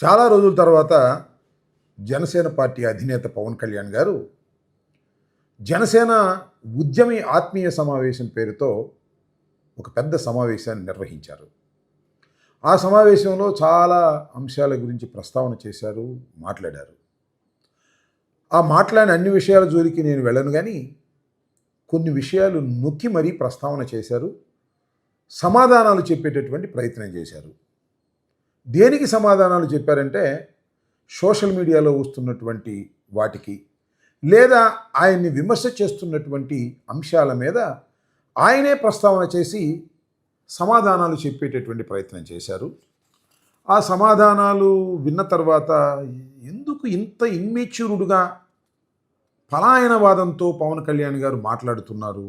చాలా రోజుల తర్వాత జనసేన పార్టీ అధినేత పవన్ కళ్యాణ్ గారు జనసేన ఉద్యమి ఆత్మీయ సమావేశం పేరుతో ఒక పెద్ద సమావేశాన్ని నిర్వహించారు. ఆ సమావేశంలో చాలా అంశాల గురించి ప్రస్తావన చేశారు, మాట్లాడారు. ఆ మాట్లాడిన అన్ని విషయాల జోలికి నేను వెళ్ళను కానీ కొన్ని విషయాలు నొక్కి మరీ ప్రస్తావన చేశారు. సమాధానాలు చెప్పేటటువంటి ప్రయత్నం చేశారు. దేనికి సమాధానాలు చెప్పారంటే సోషల్ మీడియాలో వస్తున్నటువంటి వాటికి, లేదా ఆయన్ని విమర్శ చేస్తున్నటువంటి అంశాల మీద ఆయనే ప్రస్తావన చేసి సమాధానాలు చెప్పేటటువంటి ప్రయత్నం చేశారు. ఆ సమాధానాలు విన్న తర్వాత ఎందుకు ఇంత ఇమ్మెచ్యూర్డ్గా పలాయనవాదంతో పవన్ కళ్యాణ్ గారు మాట్లాడుతున్నారు,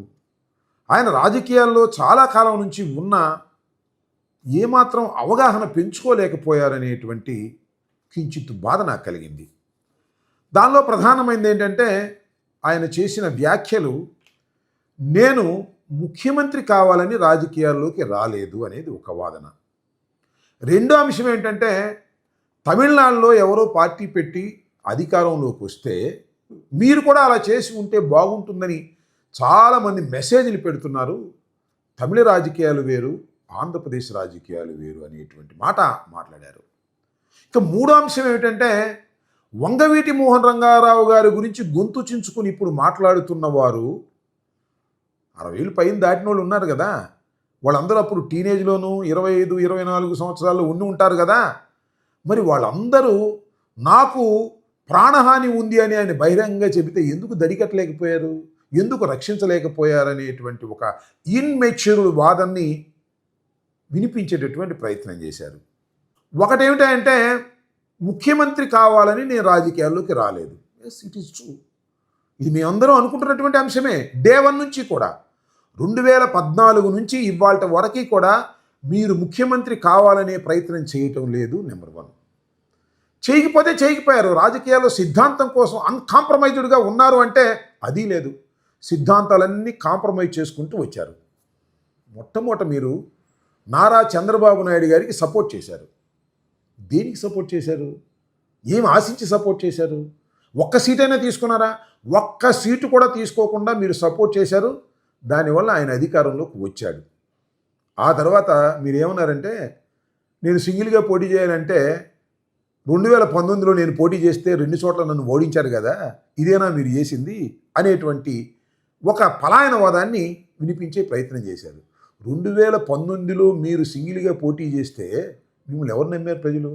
ఆయన రాజకీయాల్లో చాలా కాలం నుంచి ఉన్న ఏమాత్రం అవగాహన పెంచుకోలేకపోయారనేటువంటి కించిత్ బాధ నాకు కలిగింది. దానిలో ప్రధానమైనది ఏంటంటే ఆయన చేసిన వ్యాఖ్యలు, నేను ముఖ్యమంత్రి కావాలని రాజకీయాల్లోకి రాలేదు అనేది ఒక వాదన. రెండో అంశం ఏంటంటే తమిళనాడులో ఎవరో పార్టీ పెట్టి అధికారంలోకి వస్తే మీరు కూడా అలా చేసి ఉంటే బాగుంటుందని చాలామంది మెసేజ్లు పెడుతున్నారు. తమిళ రాజకీయాలు వేరు, ఆంధ్రప్రదేశ్ రాజకీయాలు వేరు అనేటువంటి మాట మాట్లాడారు. ఇక మూడో అంశం ఏమిటంటే వంగవీటి మోహన్ రంగారావు గారి గురించి గొంతు చించుకుని ఇప్పుడు మాట్లాడుతున్న వారు 60 పైన దాటిన వాళ్ళు ఉన్నారు కదా, వాళ్ళందరూ అప్పుడు టీనేజ్లోనూ 25, 24 సంవత్సరాల్లో ఉండి ఉంటారు కదా, మరి వాళ్ళందరూ నాకు ప్రాణహాని ఉంది అని ఆయన బహిరంగంగా చెబితే ఎందుకు దడికట్టలేకపోయారు, ఎందుకు రక్షించలేకపోయారనేటువంటి ఒక ఇన్మెచ్యూర్డ్ వాదన్ని వినిపించేటటువంటి ప్రయత్నం చేశారు. ఒకటేమిటంటే ముఖ్యమంత్రి కావాలని నేను రాజకీయాల్లోకి రాలేదు. Yes, it is true. ఇది మీ అందరూ అనుకుంటున్నటువంటి అంశమే. డే 1 నుంచి కూడా 2014 నుంచి ఇవాళ వరకు కూడా మీరు ముఖ్యమంత్రి కావాలనే ప్రయత్నం చేయటం లేదు. నెంబర్ 1. చేయకపోతే చేయకపోయారు. రాజకీయాల్లో సిద్ధాంతం కోసం అన్కాంప్రమైజ్డ్గా ఉన్నారు అంటే అది లేదు. సిద్ధాంతాలన్నీ కాంప్రమైజ్ చేసుకుంటూ వచ్చారు. మొట్టమొదట మీరు నారా చంద్రబాబు నాయుడు గారికి సపోర్ట్ చేశారు. దేనికి సపోర్ట్ చేశారు? ఏం ఆశించి సపోర్ట్ చేశారు? ఒక్క సీటైనా తీసుకున్నారా? ఒక్క సీటు కూడా తీసుకోకుండా మీరు సపోర్ట్ చేశారు. దానివల్ల ఆయన అధికారంలోకి వచ్చాడు. ఆ తర్వాత మీరు ఏమన్నారంటే నేను సింగిల్గా పోటీ చేయాలంటే 2019లో నేను పోటీ చేస్తే 2 చోట్ల నన్ను ఓడించారు కదా, ఇదేనా మీరు చేసింది అనేటువంటి ఒక పలాయనవాదాన్ని వినిపించే ప్రయత్నం చేశారు. 2019లో మీరు సింగిల్గా పోటీ చేస్తే మిమ్మల్ని ఎవరు నమ్మారు? ప్రజలు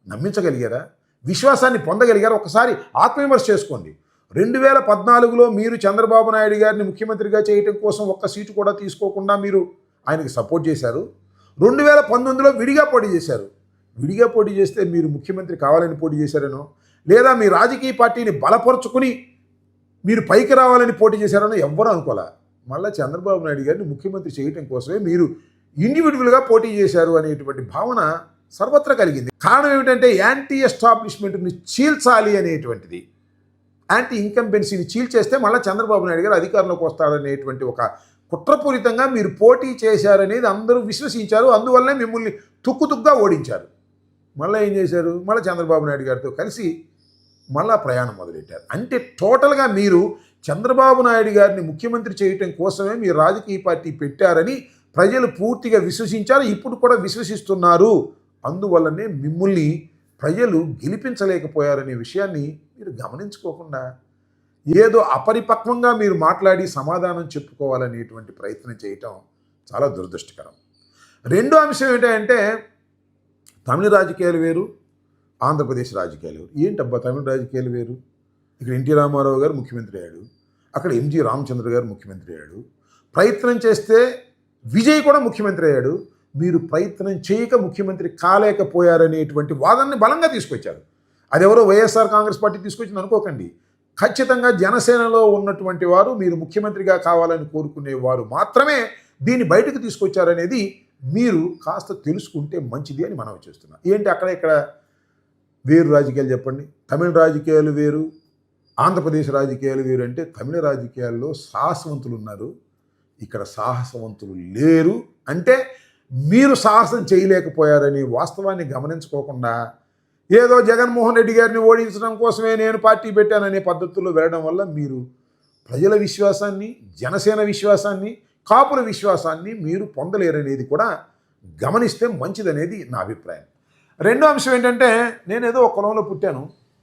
నమ్మించగలిగారా? విశ్వాసాన్ని పొందగలిగారా? ఒకసారి ఆత్మవిమర్శ చేసుకోండి. 2014లో మీరు చంద్రబాబు నాయుడు గారిని ముఖ్యమంత్రిగా చేయటం కోసం ఒక్క సీటు కూడా తీసుకోకుండా మీరు ఆయనకి సపోర్ట్ చేశారు. 2019లో విడిగా పోటీ చేశారు. విడిగా పోటీ చేస్తే మీరు ముఖ్యమంత్రి కావాలని పోటీ చేశారనో, లేదా మీ రాజకీయ పార్టీని బలపరుచుకుని మీరు పైకి రావాలని పోటీ చేశారనో ఎవ్వరూ అనుకోలే. మళ్ళీ చంద్రబాబు నాయుడు గారిని ముఖ్యమంత్రి చేయటం కోసమే మీరు ఇండివిజువల్గా పోటీ చేశారు అనేటువంటి భావన సర్వత్రా కలిగింది. కారణం ఏమిటంటే యాంటీ ఎస్టాబ్లిష్మెంట్ని చీల్చాలి అనేటువంటిది, యాంటీ ఇన్కంబెన్సీని చీల్చేస్తే మళ్ళీ చంద్రబాబు నాయుడు గారు అధికారంలోకి వస్తారనేటువంటి ఒక కుట్రపూరితంగా మీరు పోటీ చేశారనేది అందరూ విశ్వసించారు. అందువల్లనే మిమ్మల్ని తుక్కుతుగ్గా ఓడించారు. మళ్ళీ ఏం చేశారు? మళ్ళీ చంద్రబాబు నాయుడు గారితో కలిసి మళ్ళా ప్రయాణం మొదలెట్టారు. అంటే టోటల్గా మీరు చంద్రబాబు నాయుడు గారిని ముఖ్యమంత్రి చేయటం కోసమే మీరు రాజకీయ పార్టీ పెట్టారని ప్రజలు పూర్తిగా విశ్వసించారు. ఇప్పుడు కూడా విశ్వసిస్తున్నారు. అందువల్లనే మిమ్మల్ని ప్రజలు గెలిపించలేకపోయారనే విషయాన్ని మీరు గమనించుకోకుండా ఏదో అపరిపక్వంగా మీరు మాట్లాడి సమాధానం చెప్పుకోవాలనేటువంటి ప్రయత్నం చేయటం చాలా దురదృష్టకరం. రెండో అంశం ఏంటంటే తమిళ రాజకీయాలు వేరు, ఆంధ్రప్రదేశ్ రాజకీయాలు వేరు. ఏంటబ్బా తమిళ రాజకీయాలు వేరు? ఇక్కడ ఎన్టీ రామారావు గారు ముఖ్యమంత్రి అయ్యాడు, అక్కడ ఎంజి రామచంద్ర గారు ముఖ్యమంత్రి అయ్యాడు. ప్రయత్నం చేస్తే విజయ్ కూడా ముఖ్యమంత్రి అయ్యాడు. మీరు ప్రయత్నం చేయక ముఖ్యమంత్రి కాలేకపోయారనేటువంటి వాదనని బలంగా తీసుకొచ్చారు. అదెవరో వైఎస్ఆర్ కాంగ్రెస్ పార్టీ తీసుకొచ్చింది అనుకోకండి. ఖచ్చితంగా జనసేనలో ఉన్నటువంటి వారు మీరు ముఖ్యమంత్రిగా కావాలని కోరుకునేవారు మాత్రమే దీన్ని బయటకు తీసుకొచ్చారనేది మీరు కాస్త తెలుసుకుంటే మంచిది అని మనం చేస్తున్నాం. ఏంటి అక్కడ ఇక్కడ వేరు రాజకీయాలు చెప్పండి. తమిళ రాజకీయాలు వేరు, ఆంధ్రప్రదేశ్ రాజకీయాలు వేరు. అంటే తమిళ రాజకీయాల్లో సాహసవంతులు ఉన్నారు, ఇక్కడ సాహసవంతులు లేరు. అంటే మీరు సాహసం చేయలేకపోయారని వాస్తవాన్ని గమనించుకోకుండా ఏదో జగన్మోహన్ రెడ్డి గారిని ఓడించడం కోసమే నేను పార్టీ పెట్టాననే పద్ధతుల్లో వెళ్ళడం వల్ల మీరు ప్రజల విశ్వాసాన్ని, జనసేన విశ్వాసాన్ని, కాపుల విశ్వాసాన్ని మీరు పొందలేరనేది కూడా గమనిస్తే మంచిదనేది నా అభిప్రాయం. రెండో అంశం ఏంటంటే, నేనేదో ఒక కులంలో పుట్టాను,